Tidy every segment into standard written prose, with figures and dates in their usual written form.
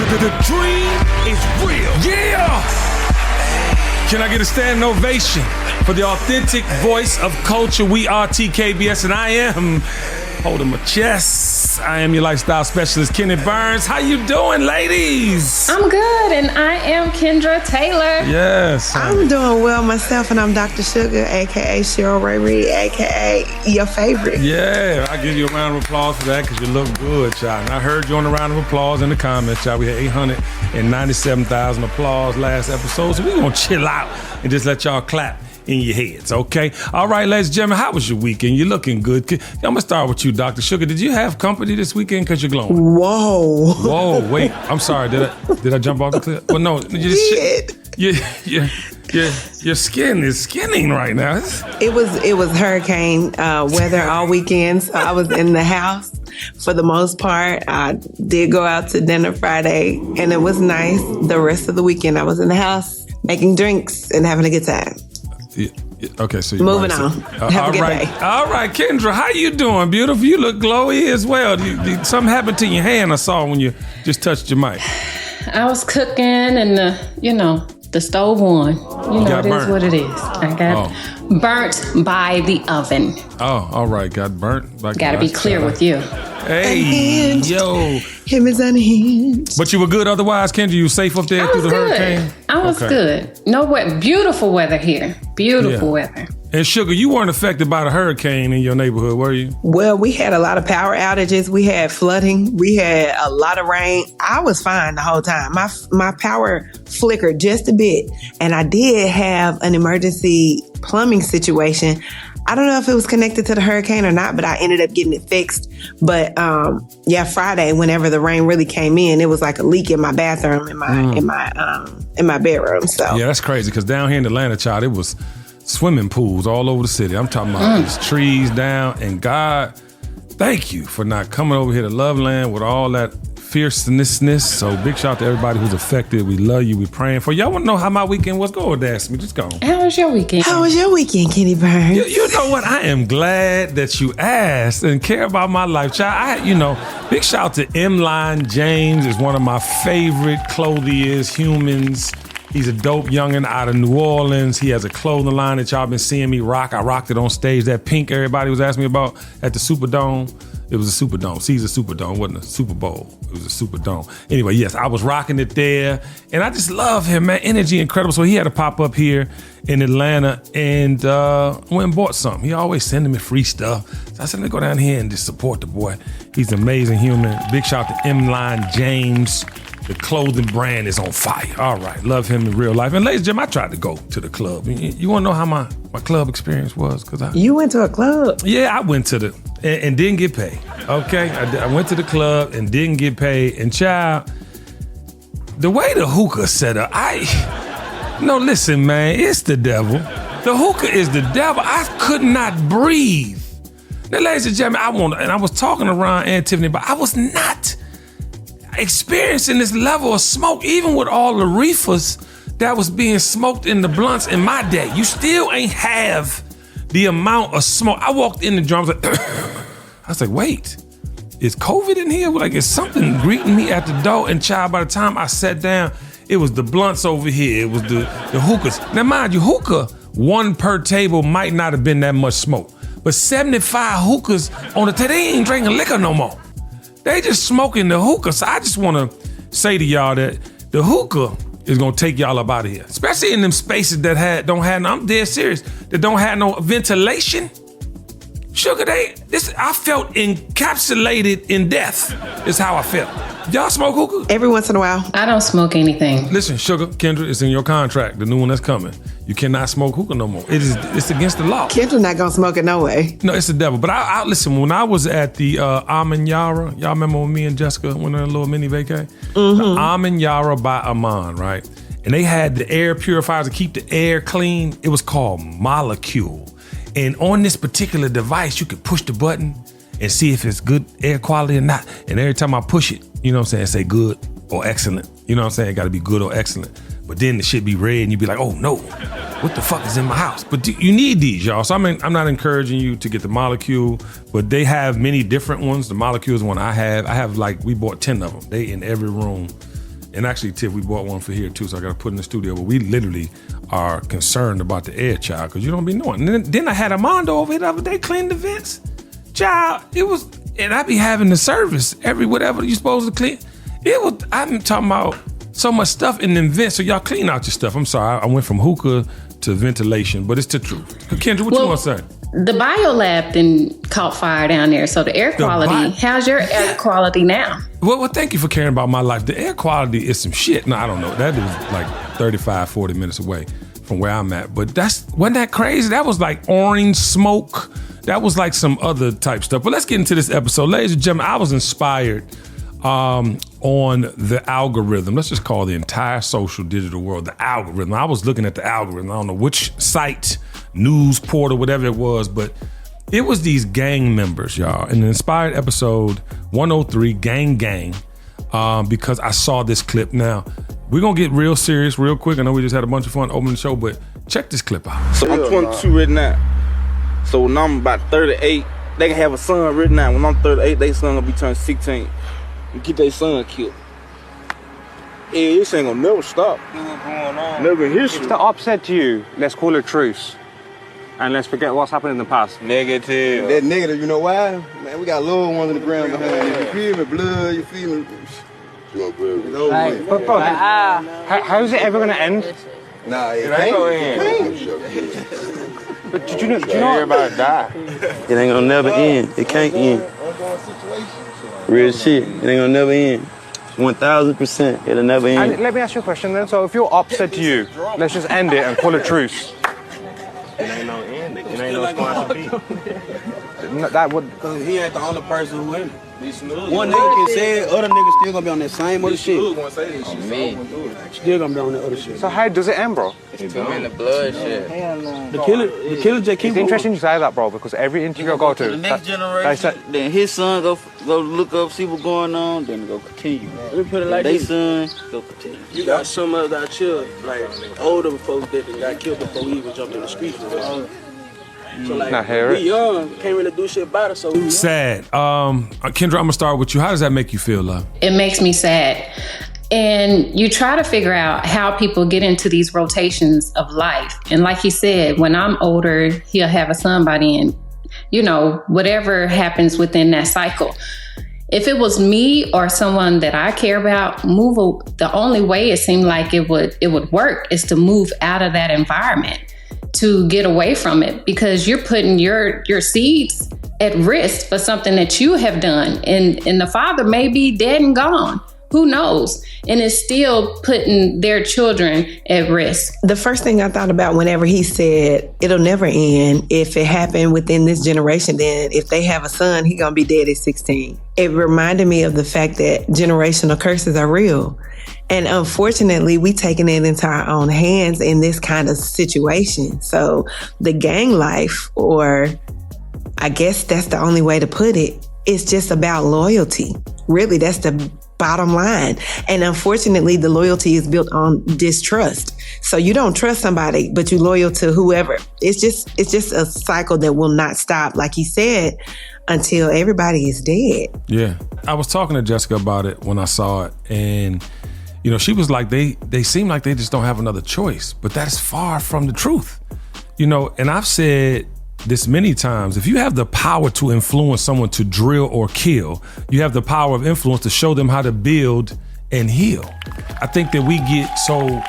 The dream is real. Yeah! Can I get a standing ovation for the authentic voice of culture? We are TKBS, and I am holding my chest. I am your lifestyle specialist, Kenny Burns. How you doing, ladies? I'm good, and I am Kendra Taylor. Yes. I'm doing well myself, and I'm Dr. Sugar, a.k.a. Sheryl Rae Reid, a.k.a. your favorite. Yeah, I give you a round of applause for that because you look good, child. And I heard you on a round of applause in the comments, child. We had 897,000 applause last episode, so we're going to chill out and just let y'all clap in your heads, okay? All right, ladies and gentlemen, how was your weekend? You're looking good. I'm going to start with you, Dr. Sugar. Did you have company this weekend because you're glowing? Whoa, wait. I'm sorry. Did I jump off the cliff? Well, no. Your skin is skinning right now. It was hurricane weather all weekend, so I was in the house for the most part. I did go out to dinner Friday, and it was nice. The rest of the weekend, I was in the house making drinks and having a good time. Yeah. Okay, so moving on. Have a good day. All right, Kendra, how you doing, beautiful? You look glowy as well. Something happened to your hand I saw when you just touched your mic. I was cooking, and the stove on. It is what it is. I got burnt by the oven. Oh, all right, got burnt. Got to be clear with you. Hey, yo. Him is unhinged. But you were good otherwise, Kendra? You were safe up there through the hurricane? I was good. Beautiful weather here. Beautiful weather. And Sugar, you weren't affected by the hurricane in your neighborhood, were you? Well, we had a lot of power outages. We had flooding. We had a lot of rain. I was fine the whole time. My power flickered just a bit. And I did have an emergency plumbing situation. I don't know if it was connected to the hurricane or not, but I ended up getting it fixed. But Friday, whenever the rain really came in, it was like a leak in my bathroom, in my bedroom. So yeah, that's crazy. Because down here in Atlanta, child, it was swimming pools all over the city. I'm talking about these trees down. And God, thank you for not coming over here to Loveland with all that fierceness. So big shout out to everybody who's affected. We love you. We praying for you. Y'all want to know how my weekend was? Go and ask me. Just go. How was your weekend? How was your weekend, Kenny Burns? You know what? I am glad that you asked and care about my life, child. Big shout out to Engrained James is one of my favorite clothiers, humans. He's a dope youngin' out of New Orleans. He has a clothing line that y'all been seeing me rock. I rocked it on stage. That pink everybody was asking me about at the Superdome. It was a Superdome. Caesar Superdome. It wasn't a Super Bowl. It was a Superdome. Anyway, yes, I was rocking it there. And I just love him, man. Energy incredible. So he had to pop up here in Atlanta and went and bought something. He always sending me free stuff. So I said, let me go down here and just support the boy. He's an amazing human. Big shout out to Engrained James. The clothing brand is on fire. All right. Love him in real life. And ladies and gentlemen, I tried to go to the club. You want to know how my club experience was? You went to a club? Yeah, I went to and didn't get paid. Okay? I went to the club and didn't get paid. And child, the way the hookah set up, listen, man, it's the devil. The hookah is the devil. I could not breathe. Now, ladies and gentlemen, I was talking to Ron and Tiffany, but I was not experiencing this level of smoke, even with all the reefers that was being smoked in the blunts in my day. You still ain't have the amount of smoke. I walked in the drums, I was like, wait, is COVID in here? Like, is something greeting me at the door? And child, by the time I sat down, it was the blunts over here. It was the hookahs. Now, mind you, hookah, one per table might not have been that much smoke, but 75 hookahs on the table, they ain't drinking liquor no more. They just smoking the hookah. So I just want to say to y'all that the hookah is going to take y'all up out of here. Especially in them spaces that don't have, I'm dead serious, that don't have no ventilation. Sugar, I felt encapsulated in death is how I felt. Y'all smoke hookah? Every once in a while. I don't smoke anything. Listen, Sugar, Kendra, it's in your contract, the new one that's coming. You cannot smoke hookah no more. It's against the law. Kendra not gonna smoke it no way. No, it's the devil. But I listen, when I was at the Aman Yara, y'all remember when me and Jessica went on a little mini vacay? Mm-hmm. The Aman Yara by Aman, right? And they had the air purifiers to keep the air clean. It was called Molecule. And on this particular device, you could push the button and see if it's good air quality or not. And every time I push it, you know what I'm saying, say good or excellent. You know what I'm saying? It gotta be good or excellent. But then the shit be red and you be like, oh no, what the fuck is in my house? But you need these, y'all. So I'm not encouraging you to get the Molecule, but they have many different ones. The Molecule is one I have. We bought 10 of them. They in every room. And actually, Tiff, we bought one for here too, so I got to put in the studio. But we literally are concerned about the air, child, because you don't be knowing. And then I had Armando over here the other day clean the vents. Child, it was, and I be having the service every whatever you supposed to clean. It was, I'm talking about so much stuff in them vents, so y'all clean out your stuff. I'm sorry, I went from hookah to ventilation, but it's the truth. Kendra, what you want to say? The biolab then caught fire down there, so the air quality, how's your air quality now? Well, thank you for caring about my life. The air quality is some shit. No, I don't know. That is like 35, 40 minutes away from where I'm at. But wasn't that crazy? That was like orange smoke. That was like some other type stuff. But let's get into this episode. Ladies and gentlemen, I was inspired on the algorithm. Let's just call the entire social digital world the algorithm. I was looking at the algorithm. I don't know which site, news portal, whatever it was, but it was these gang members, y'all. In the inspired episode 103, Gang, because I saw this clip. Now, we're going to get real serious real quick. I know we just had a bunch of fun opening the show, but check this clip out. So I'm 22 right now. So when I'm about 38, they can have a son right now. When I'm 38, their son gonna be turning 16. And get their son killed. Yeah, this ain't gonna never stop. Never in history. If they're upset to you, let's call a truce. And let's forget what's happened in the past. Negative. That negative, you know why? Man, we got little ones in the ground behind you. You feel me? Blood, you feel me? But bro, how's it ever gonna end? Nah, it ain't gonna end. But did you know Everybody die. It ain't gonna never end. It can't end. Real shit. It ain't gonna never end. 1000%. It'll never end. And let me ask you a question then. So if you're upset to you, let's just end it and call a truce. It ain't no end. It ain't no squash beat. That would. Cause he ain't the only person who in it. One nigga can say it, other niggas still gonna be on that same other shit. Still gonna be on that other shit. So how does it end, bro? It's in the blood shit. The killer just keep It's interesting you say that, bro, because every interview I go to, the next generation, then his son go look up, see what's going on, then go continue. Let me put it like this. They son go continue. You got some of our children, like older folks that got killed before we even jumped in the street. So like, we young, can't really do shit about it, so we sad. Kendra, I'm gonna start with you. How does that make you feel, love? It makes me sad. And you try to figure out how people get into these rotations of life. And like he said, when I'm older, he'll have a son by then. You know, whatever happens within that cycle. If it was me or someone that I care about, the only way it seemed like it would work is to move out of that environment, to get away from it, because you're putting your seeds at risk for something that you have done. And the father may be dead and gone. Who knows? And it's still putting their children at risk. The first thing I thought about whenever he said it'll never end, if it happened within this generation, then if they have a son, he's gonna be dead at 16. It reminded me of the fact that generational curses are real. And unfortunately, we taking it into our own hands in this kind of situation. So the gang life, or I guess that's the only way to put it, it's just about loyalty. Really, that's the bottom line. And unfortunately, the loyalty is built on distrust. So you don't trust somebody, but you're loyal to whoever. It's just a cycle that will not stop, like he said, until everybody is dead. Yeah. I was talking to Jessica about it when I saw it, and you know, she was like, they seem like they just don't have another choice, but that is far from the truth. You know, and I've said this many times, if you have the power to influence someone to drill or kill, you have the power of influence to show them how to build and heal. I think that we get so,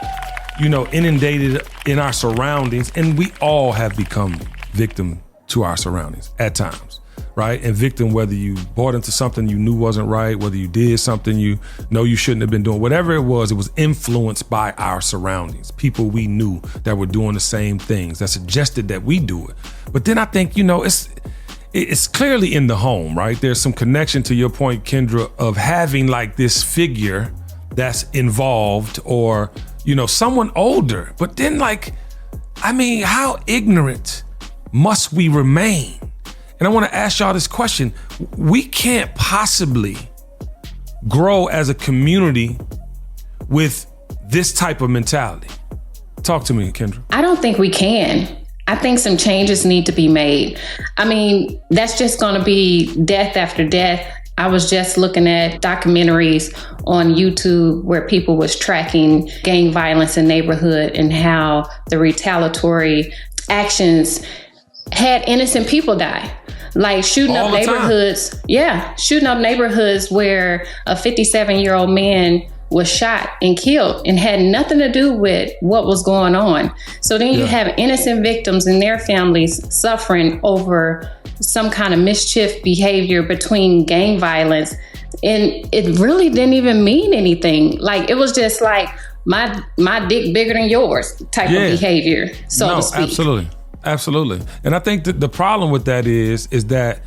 you know, inundated in our surroundings, and we all have become victim to our surroundings at times. Right? And victim, whether you bought into something you knew wasn't right, whether you did something you know you shouldn't have been doing, whatever it was influenced by our surroundings. People we knew that were doing the same things that suggested that we do it. But then I think, you know, it's clearly in the home, right? There's some connection to your point, Kendra, of having like this figure that's involved, or, you know, someone older. But then, like, I mean, how ignorant must we remain? And I want to ask y'all this question. We can't possibly grow as a community with this type of mentality. Talk to me, Kendra. I don't think we can. I think some changes need to be made. I mean, that's just going to be death after death I was just looking at documentaries on YouTube where people was tracking gang violence in neighborhood and how the retaliatory actions had innocent people die. Like shooting up neighborhoods. Yeah, shooting up neighborhoods where a 57-year-old man was shot and killed and had nothing to do with what was going on. So then you have innocent victims and their families suffering over some kind of mischief behavior between gang violence. And it really didn't even mean anything. Like, it was just like my dick bigger than yours type of behavior, so to speak. Absolutely. And I think that the problem with that is that,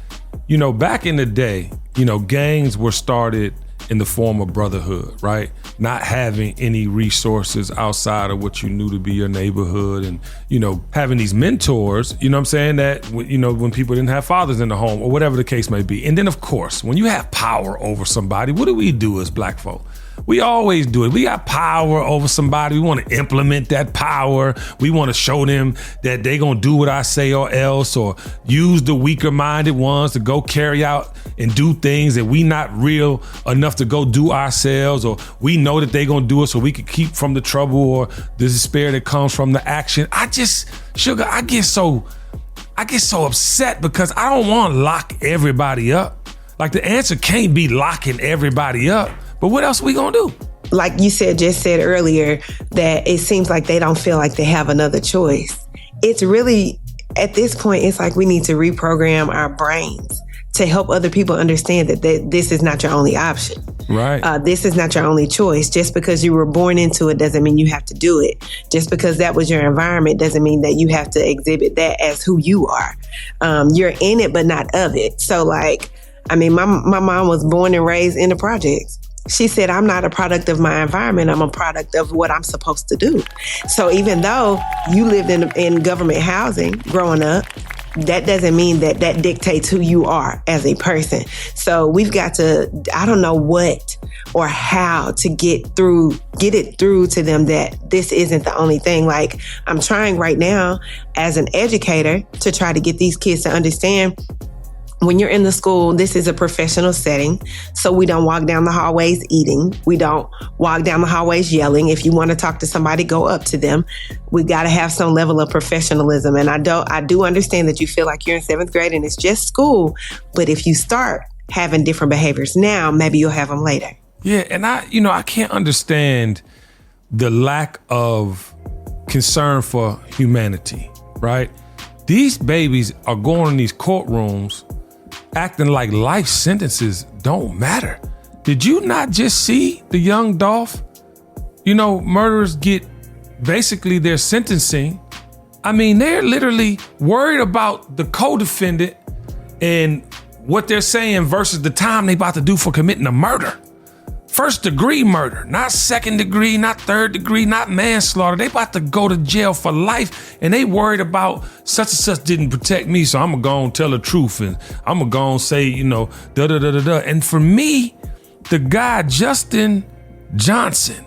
you know, back in the day, you know, gangs were started in the form of brotherhood, right? Not having any resources outside of what you knew to be your neighborhood, and, you know, having these mentors, you know what I'm saying, that, you know, when people didn't have fathers in the home or whatever the case may be. And then, of course, when you have power over somebody, what do we do as black folk? We always do it. We got power over somebody. We want to implement that power. We want to show them that they gonna do what I say or else, or use the weaker minded ones to go carry out and do things that we not real enough to go do ourselves, or we know that they gonna do it so we can keep from the trouble or the despair that comes from the action. I get so upset because I don't want to lock everybody up. Like, the answer can't be locking everybody up. But what else are we gonna do? Like you just said earlier, that it seems like they don't feel like they have another choice. It's really, at this point, it's like we need to reprogram our brains to help other people understand that this is not your only option. Right. This is not your only choice. Just because you were born into it doesn't mean you have to do it. Just because that was your environment doesn't mean that you have to exhibit that as who you are. You're in it, but not of it. So, like, I mean, my mom was born and raised in the projects. She said, I'm not a product of my environment. I'm a product of what I'm supposed to do. So even though you lived in government housing growing up, that doesn't mean that dictates who you are as a person. So we've got to, I don't know what or how to get it through to them that this isn't the only thing. Like, I'm trying right now as an educator to try to get these kids to understand, when you're in the school, this is a professional setting. So we don't walk down the hallways eating. We don't walk down the hallways yelling. If you want to talk to somebody, go up to them. We got to have some level of professionalism. And I do understand that you feel like you're in 7th grade and it's just school. But if you start having different behaviors now, maybe you'll have them later. Yeah. And I can't understand the lack of concern for humanity, right? These babies are going in these courtrooms acting like life sentences don't matter. Did you not just see the young Dolph? You know, murderers get basically their sentencing. I mean, they're literally worried about the co-defendant and what they're saying versus the time they about to do for committing a murder. 1st degree murder, not 2nd degree, not 3rd degree, not manslaughter. They about to go to jail for life, and they worried about such and such didn't protect me, so I'm gonna go and tell the truth, and I'm gonna go and say, you know, da-da-da-da-da. And for me, the guy, Justin Johnson,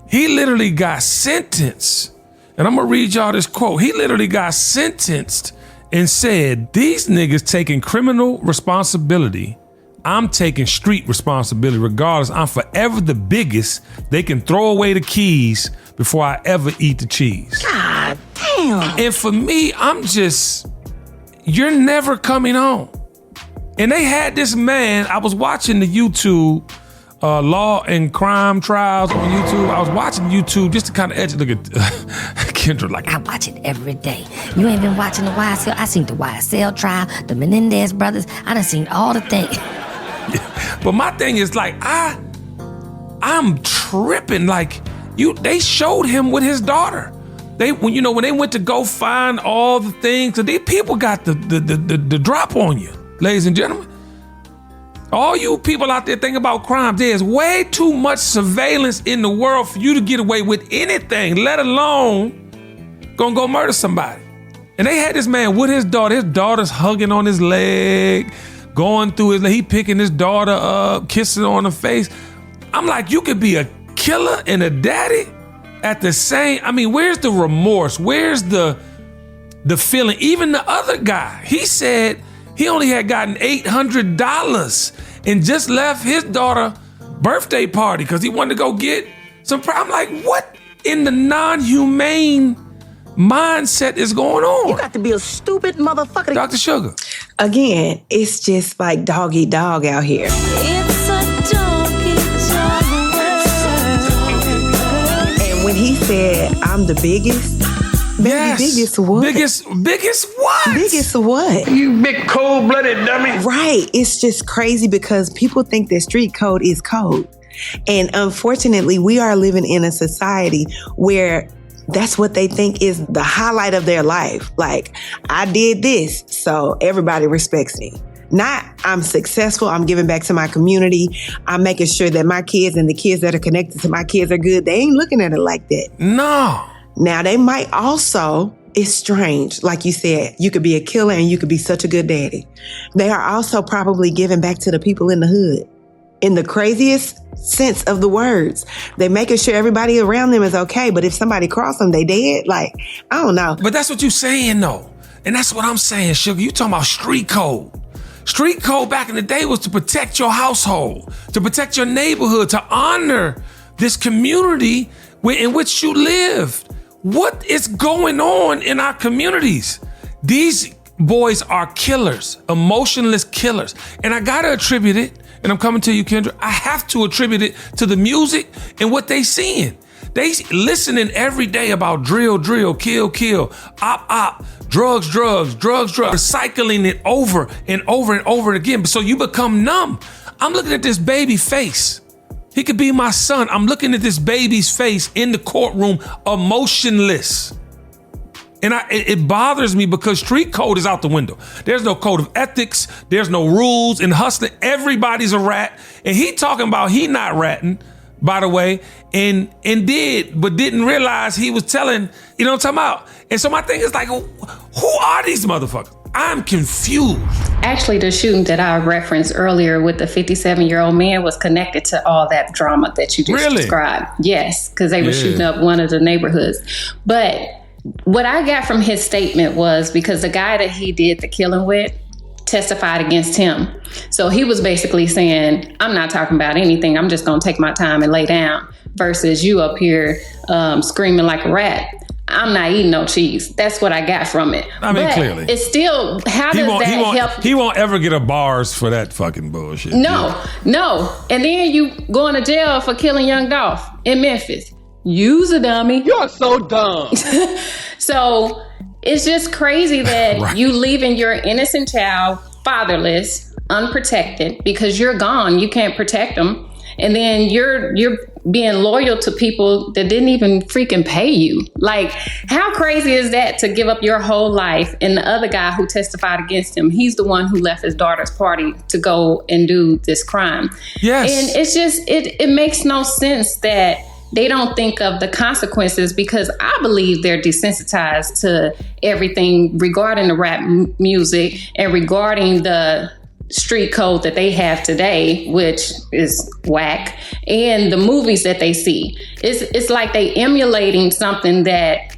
he literally got sentenced, and I'm gonna read y'all this quote. He literally got sentenced and said, these niggas taking criminal responsibility, I'm taking street responsibility. Regardless, I'm forever the biggest. They can throw away the keys before I ever eat the cheese. God damn. And for me, you're never coming home. And they had this man, I was watching the YouTube law and crime trials on YouTube. I was watching YouTube just to kind of look at Kendra like, I watch it every day. You ain't been watching the YSL? I seen the YSL trial, the Menendez brothers. I done seen all the things. But my thing is, like, I'm tripping. Like, they showed him with his daughter. When they went to go find all the things, so these people got the drop on you, ladies and gentlemen. All you people out there thinking about crime, there's way too much surveillance in the world for you to get away with anything, let alone gonna go murder somebody. And they had this man with his daughter. His daughter's hugging on his leg, going through he picking his daughter up, kissing her on the face. I'm like, you could be a killer and a daddy at the same. I mean, where's the remorse? Where's the feeling? Even the other guy, he said he only had gotten $800 and just left his daughter birthday party because he wanted to go get some. I'm like, what in the non-humane mindset is going on? You got to be a stupid motherfucker. Dr. Sugar. Again, it's just like dog eat dog out here. It's a dog-eat-dog world. And when he said, I'm the biggest, baby, Yes. biggest what? Biggest what? Biggest what? You big cold-blooded dummy. Right. It's just crazy because people think that street code is code. And unfortunately, we are living in a society where that's what they think is the highlight of their life. Like, I did this, so everybody respects me. Not, I'm successful, I'm giving back to my community, I'm making sure that my kids and the kids that are connected to my kids are good. They ain't looking at it like that. No. Now, they might also, it's strange, like you said, you could be a killer and you could be such a good daddy. They are also probably giving back to the people in the hood. In the craziest sense of the words. They're making sure everybody around them is okay, but if somebody cross them, they dead. Like, I don't know. But that's what you're saying, though. And that's what I'm saying, Sugar. You talking about street code. Street code back in the day was to protect your household, to protect your neighborhood, to honor this community in which you lived. What is going on in our communities? These boys are killers, emotionless killers. And I gotta attribute it, and I'm coming to you, Kendra, I have to attribute it to the music and what they seeing. They listening every day about drill, kill, op, drugs, recycling it over and over and over again. So you become numb. I'm looking at this baby face. He could be my son. I'm looking at this baby's face in the courtroom, emotionless. And it bothers me because street code is out the window. There's no code of ethics. There's no rules. In hustling, everybody's a rat. And he talking about he not ratting, by the way, and didn't realize he was telling, you know what I'm talking about? And so my thing is like, who are these motherfuckers? I'm confused. Actually, the shooting that I referenced earlier with the 57-year-old man was connected to all that drama that you just described. Yes, because they were shooting up one of the neighborhoods. But what I got from his statement was because the guy that he did the killing with testified against him. So he was basically saying, I'm not talking about anything. I'm just going to take my time and lay down versus you up here screaming like a rat. I'm not eating no cheese. That's what I got from it. I mean, but clearly. it's still, how does that help? He won't ever get a bars for that fucking bullshit. No. And then you going to jail for killing young Dolph in Memphis. Use a dummy. You're so dumb. So it's just crazy that you leaving your innocent child fatherless, unprotected, because you're gone. You can't protect them. And then you're being loyal to people that didn't even freaking pay you. Like, how crazy is that to give up your whole life? And the other guy who testified against him, he's the one who left his daughter's party to go and do this crime. Yes. And it's just, it makes no sense that they don't think of the consequences, because I believe they're desensitized to everything regarding the rap music and regarding the street code that they have today, which is whack, and the movies that they see. It's like they emulating something that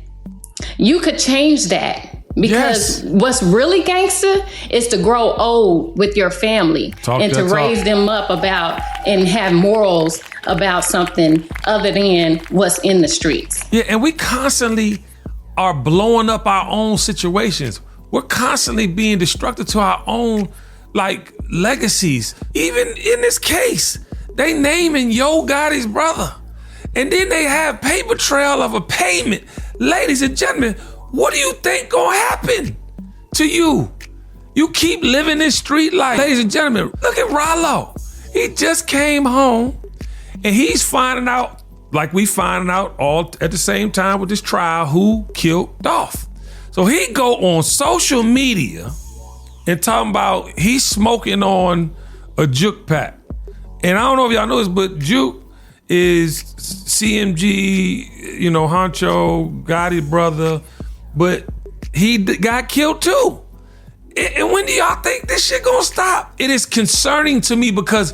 you could change that. Because what's really gangster is to grow old with your family and to raise them up about and have morals about something other than what's in the streets. Yeah, and we constantly are blowing up our own situations. We're constantly being destructive to our own legacies. Even in this case, they naming Yo Gotti's brother. And then they have paper trail of a payment. Ladies and gentlemen, what do you think gonna happen to you? You keep living this street life. Ladies and gentlemen, look at Rollo. He just came home and he's finding out, like we finding out all at the same time with this trial, who killed Dolph. So he go on social media and talking about he's smoking on a juke pack. And I don't know if y'all know this, but juke is CMG, Honcho, Gotti brother, but he got killed too. And when do y'all think this shit gonna stop? It is concerning to me because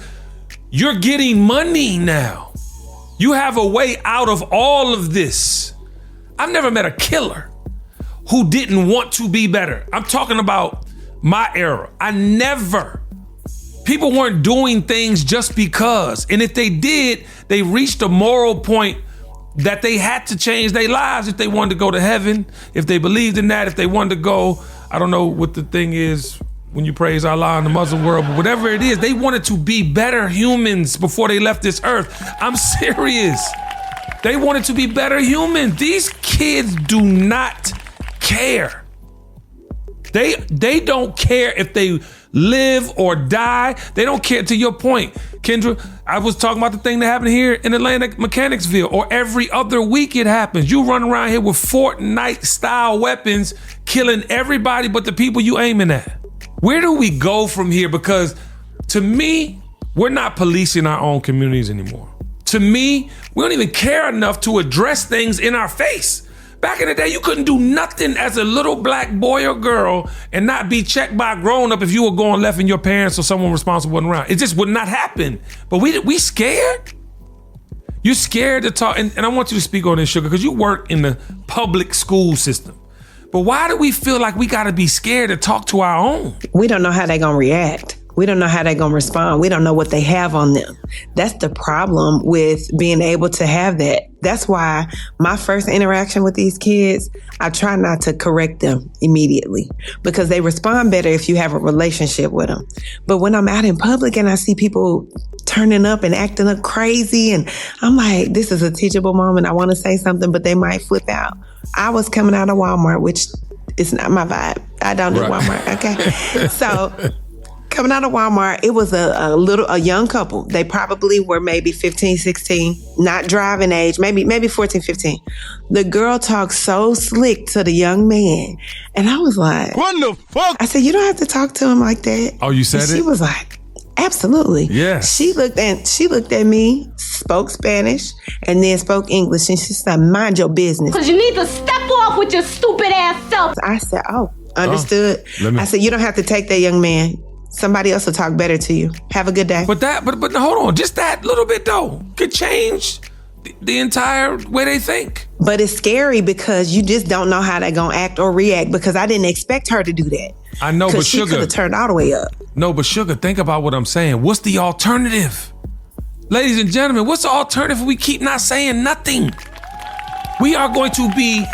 you're getting money now. You have a way out of all of this. I've never met a killer who didn't want to be better. I'm talking about my era. I never People weren't doing things just because. And if they did, they reached a moral point that they had to change their lives if they wanted to go to heaven, if they believed in that, if they wanted to go, I don't know what the thing is when you praise Allah in the Muslim world, but whatever it is, they wanted to be better humans before they left this earth. I'm serious. They wanted to be better humans. These kids do not care. They don't care if they live or die. They don't care. To your point, Kendra, I was talking about the thing that happened here in Atlanta, Mechanicsville, or every other week it happens. You run around here with Fortnite-style weapons, killing everybody but the people you aiming at. Where do we go from here? Because to me, we're not policing our own communities anymore. To me, we don't even care enough to address things in our face. Back in the day, you couldn't do nothing as a little black boy or girl and not be checked by a grown-up if you were going left and your parents or someone responsible wasn't around. It just would not happen. But we scared? You're scared to talk, and I want you to speak on this, Sugar, because you work in the public school system. But why do we feel like we gotta be scared to talk to our own? We don't know how they're gonna react. We don't know how they're going to respond. We don't know what they have on them. That's the problem with being able to have that. That's why my first interaction with these kids, I try not to correct them immediately because they respond better if you have a relationship with them. But when I'm out in public and I see people turning up and acting up crazy, and I'm like, this is a teachable moment. I want to say something, but they might flip out. I was coming out of Walmart, which is not my vibe. I don't do Walmart, okay? So coming out of Walmart, it was a young couple. They probably were maybe 15, 16, not driving age, maybe 14, 15. The girl talked so slick to the young man. And I was like, what the fuck? I said, you don't have to talk to him like that. Oh, you said it? She was like, absolutely. Yeah. She looked at me, spoke Spanish, and then spoke English. And she said, mind your business. Because you need to step off with your stupid ass self. I said, oh, understood. I said, you don't have to take that young man. Somebody else will talk better to you. Have a good day. But hold on, just that little bit though could change the entire way they think. But it's scary because you just don't know how they're gonna act or react. Because I didn't expect her to do that. I know, but she could have turned all the way up. No, but Sugar, think about what I'm saying. What's the alternative, ladies and gentlemen? What's the alternative if we keep not saying nothing? We are going to be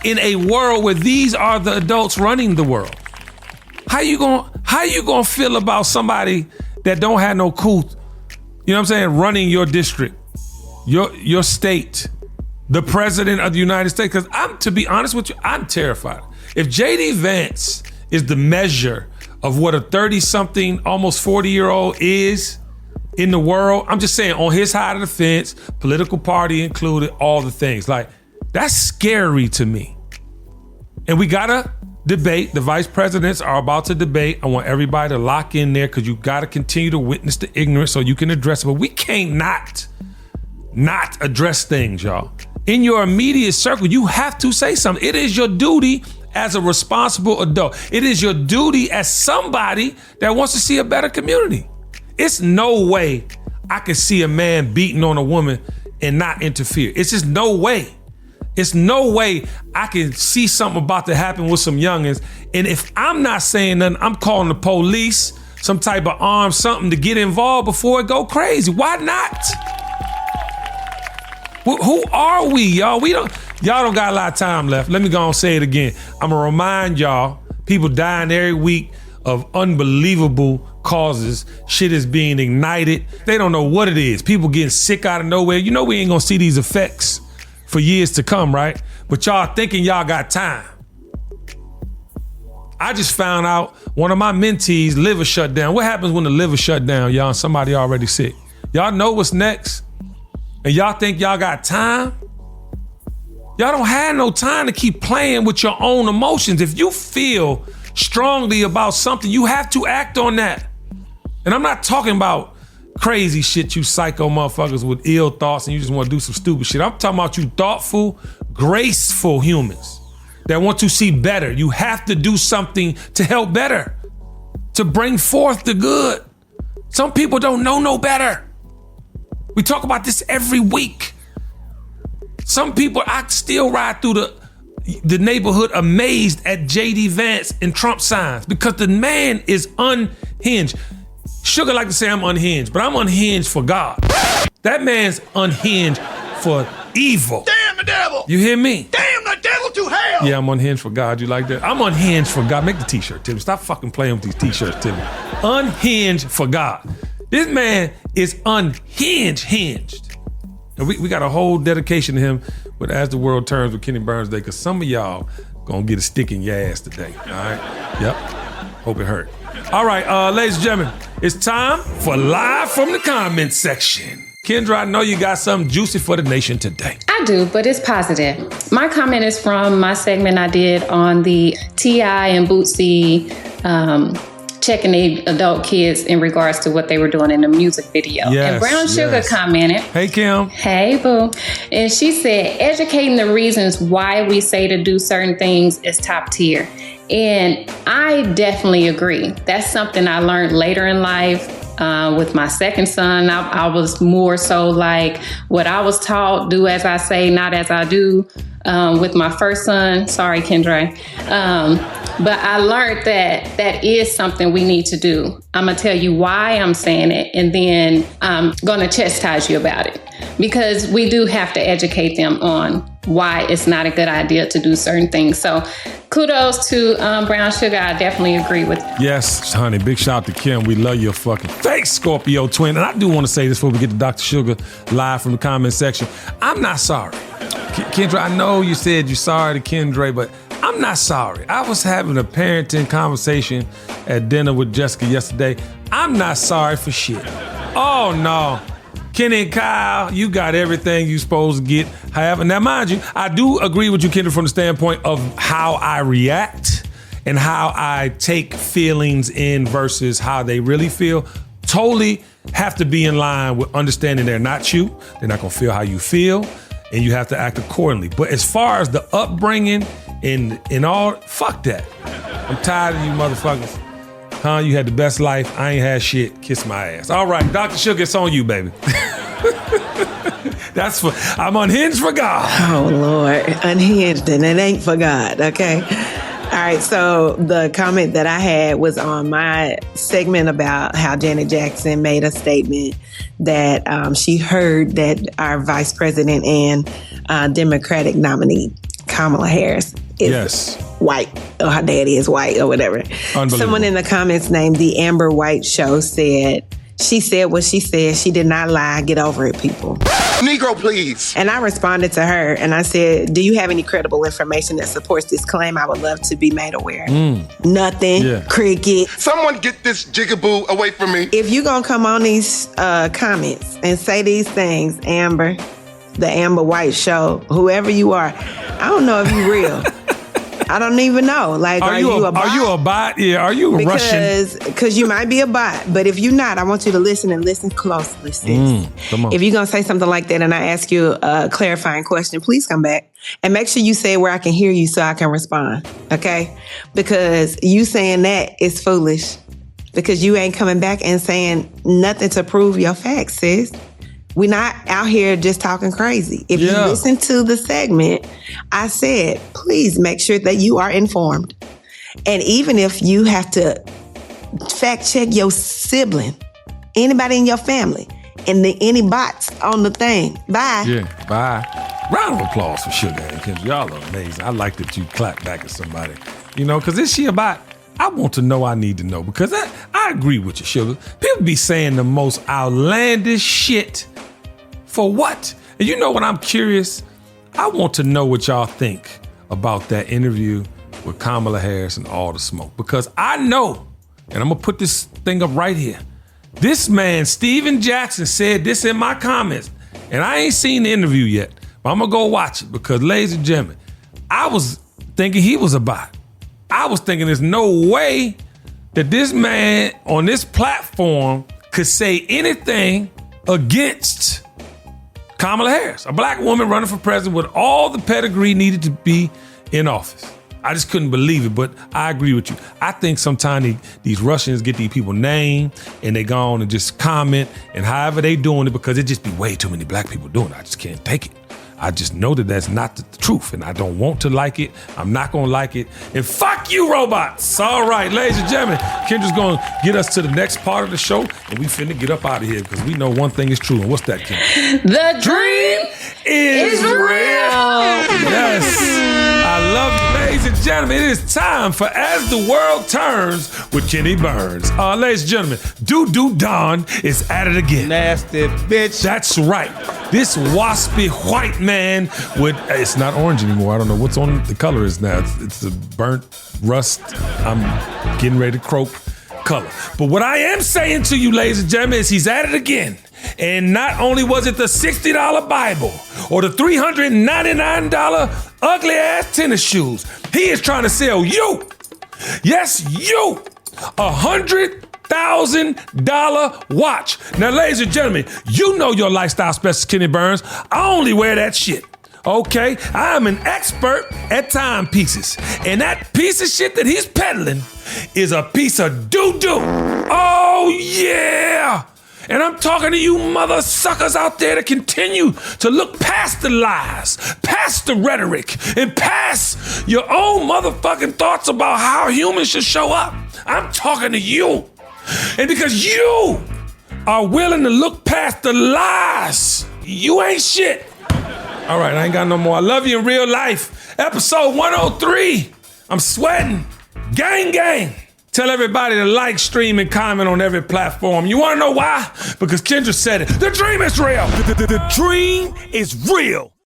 in a world where these are the adults running the world. How you gonna feel about somebody that don't have no couth, you know what I'm saying, running your district, your state, the president of the United States? Because to be honest with you, I'm terrified. If J.D. Vance is the measure of what a 30-something, almost 40-year-old is in the world, I'm just saying on his side of the fence, political party included, all the things, like that's scary to me. And we gotta debate. The vice presidents are about to debate. I want everybody to lock in there because you got to continue to witness the ignorance so you can address it. But we can't not address things, y'all. In your immediate circle, you have to say something. It is your duty as a responsible adult. It is your duty as somebody that wants to see a better community. It's no way I can see a man beating on a woman and not interfere. It's just no way. It's no way I can see something about to happen with some youngins. And if I'm not saying nothing, I'm calling the police, some type of armed something to get involved before it go crazy. Why not? Who are we, y'all? Y'all don't got a lot of time left. Let me go and say it again. I'm gonna remind y'all, people dying every week of unbelievable causes. Shit is being ignited. They don't know what it is. People getting sick out of nowhere. You know we ain't gonna see these effects for years to come, right? But y'all thinking y'all got time. I just found out one of my mentees' liver shut down. What happens when the liver shut down, y'all, and somebody already sick? Y'all know what's next? And y'all think y'all got time? Y'all don't have no time to keep playing with your own emotions. If you feel strongly about something, you have to act on that. And I'm not talking about crazy shit, you psycho motherfuckers with ill thoughts and you just want to do some stupid shit. I'm talking about you thoughtful, graceful humans that want to see better. You have to do something to help better, to bring forth the good. Some people don't know no better. We talk about this every week. Some people, I still ride through the neighborhood amazed at J.D. Vance and Trump signs because the man is unhinged. Sugar like to say I'm unhinged, but I'm unhinged for God. That man's unhinged for evil. Damn the devil! You hear me? Damn the devil to hell! Yeah, I'm unhinged for God. You like that? I'm unhinged for God. Make the t-shirt, Timmy. Stop fucking playing with these t-shirts, Timmy. Unhinged for God. This man is hinged. And we got a whole dedication to him with As the World Turns with Kenny Burns Day, because some of y'all gonna get a stick in your ass today, all right? Yep, hope it hurt. All right, ladies and gentlemen, it's time for Live from the Comments section. Kendra, I know you got something juicy for the nation today. I do, but it's positive. My comment is from my segment I did on the T.I. and Bootsy checking the adult kids in regards to what they were doing in the music video. Yes, and Brown Sugar commented. Hey, Kim. Hey, boo. And she said, educating the reasons why we say to do certain things is top tier. And I definitely agree. That's something I learned later in life. With my second son, I was more so like what I was taught, do as I say, not as I do. With my first son, sorry, Kendra. But I learned that is something we need to do. I'm going to tell you why I'm saying it, and then I'm going to chastise you about it. Because we do have to educate them on why it's not a good idea to do certain things. So kudos to Brown Sugar. I definitely agree with you. Yes, honey. Big shout out to Kim. We love your fucking face, Scorpio twin. And I do want to say this before we get to Dr. Sugar live from the comment section. I'm not sorry. Kendra, I know you said you're sorry to Kendra, but I'm not sorry. I was having a parenting conversation at dinner with Jessica yesterday. I'm not sorry for shit. Oh, no. Kenny and Kyle, you got everything you supposed to get. However, now mind you, I do agree with you, Kendra, from the standpoint of how I react and how I take feelings in versus how they really feel. Totally have to be in line with understanding they're not you. They're not gonna feel how you feel, and you have to act accordingly. But as far as the upbringing and all, fuck that. I'm tired of you motherfuckers. Huh? You had the best life. I ain't had shit. Kiss my ass. All right, Dr. Sugar, it's on you, baby. I'm unhinged for God. Oh, Lord. Unhinged, and it ain't for God, okay? All right, so the comment that I had was on my segment about how Janet Jackson made a statement that she heard that our vice president and Democratic nominee, Kamala Harris, is white, or her daddy is white, or whatever. Someone in the comments named The Amber White Show said, she said what she said. She did not lie. Get over it, people. Negro, please. And I responded to her and I said, do you have any credible information that supports this claim? I would love to be made aware. Nothing. Yeah. Cricket. Someone get this jigaboo away from me. If you're going to come on these comments and say these things, Amber, the Amber White Show, whoever you are, I don't know if you're real. I don't even know. Like, are you a bot? Are you a bot? Yeah, are you a Russian? Because you might be a bot. But if you're not, I want you to listen and listen closely, sis. Come on. If you're going to say something like that and I ask you a clarifying question, please come back. And make sure you say it where I can hear you so I can respond. Okay? Because you saying that is foolish. Because you ain't coming back and saying nothing to prove your facts, sis. We're not out here just talking crazy. If you listen to the segment, I said, please make sure that you are informed. And even if you have to fact check your sibling, anybody in your family, and any bots on the thing, bye. Yeah, bye. Round of applause for Sugar and Kendra. Y'all are amazing. I like that you clap back at somebody. You know, because is she a bot? I want to know, I need to know. Because I agree with you, Sugar. People be saying the most outlandish shit. For what? And you know what, I'm curious? I want to know what y'all think about that interview with Kamala Harris and all the smoke. Because I know, and I'm going to put this thing up right here. This man, Steven Jackson, said this in my comments. And I ain't seen the interview yet. But I'm going to go watch it. Because, ladies and gentlemen, I was thinking he was a bot. I was thinking there's no way that this man on this platform could say anything against Kamala Harris, a black woman running for president with all the pedigree needed to be in office. I just couldn't believe it, but I agree with you. I think sometimes these Russians get these people named and they go on and just comment and however they doing it because it just be way too many black people doing it. I just can't take it. I just know that that's not the truth, and I don't want to like it. I'm not gonna like it. And fuck you, robots. All right, ladies and gentlemen, Kendra's gonna get us to the next part of the show, and we finna get up out of here because we know one thing is true. And what's that, Kendra? The dream is real. Yes. I love you, ladies and gentlemen. It is time for As the World Turns with Kenny Burns. Ladies and gentlemen, Doo Don is at it again. Nasty bitch. That's right. This waspy white man with, it's not orange anymore. I don't know what's on the color is now. It's a burnt rust. I'm getting ready to croak color. But what I am saying to you, ladies and gentlemen, is he's at it again. And not only was it the $60 Bible or the $399 ugly ass tennis shoes, he is trying to sell you, yes, you, $100,000 watch. Now, ladies and gentlemen, you know your lifestyle specialist, Kenny Burns. I only wear that shit. Okay, I'm an expert at timepieces, and that piece of shit that he's peddling is a piece of doo-doo. Oh yeah! And I'm talking to you mother suckers out there that continue to look past the lies, past the rhetoric, and past your own motherfucking thoughts about how humans should show up. I'm talking to you. And because you are willing to look past the lies, you ain't shit. All right, I ain't got no more. I love you in real life. Episode 103. I'm sweating. Gang, gang. Tell everybody to like, stream, and comment on every platform. You want to know why? Because Kendra said it. The dream is real. The dream is real.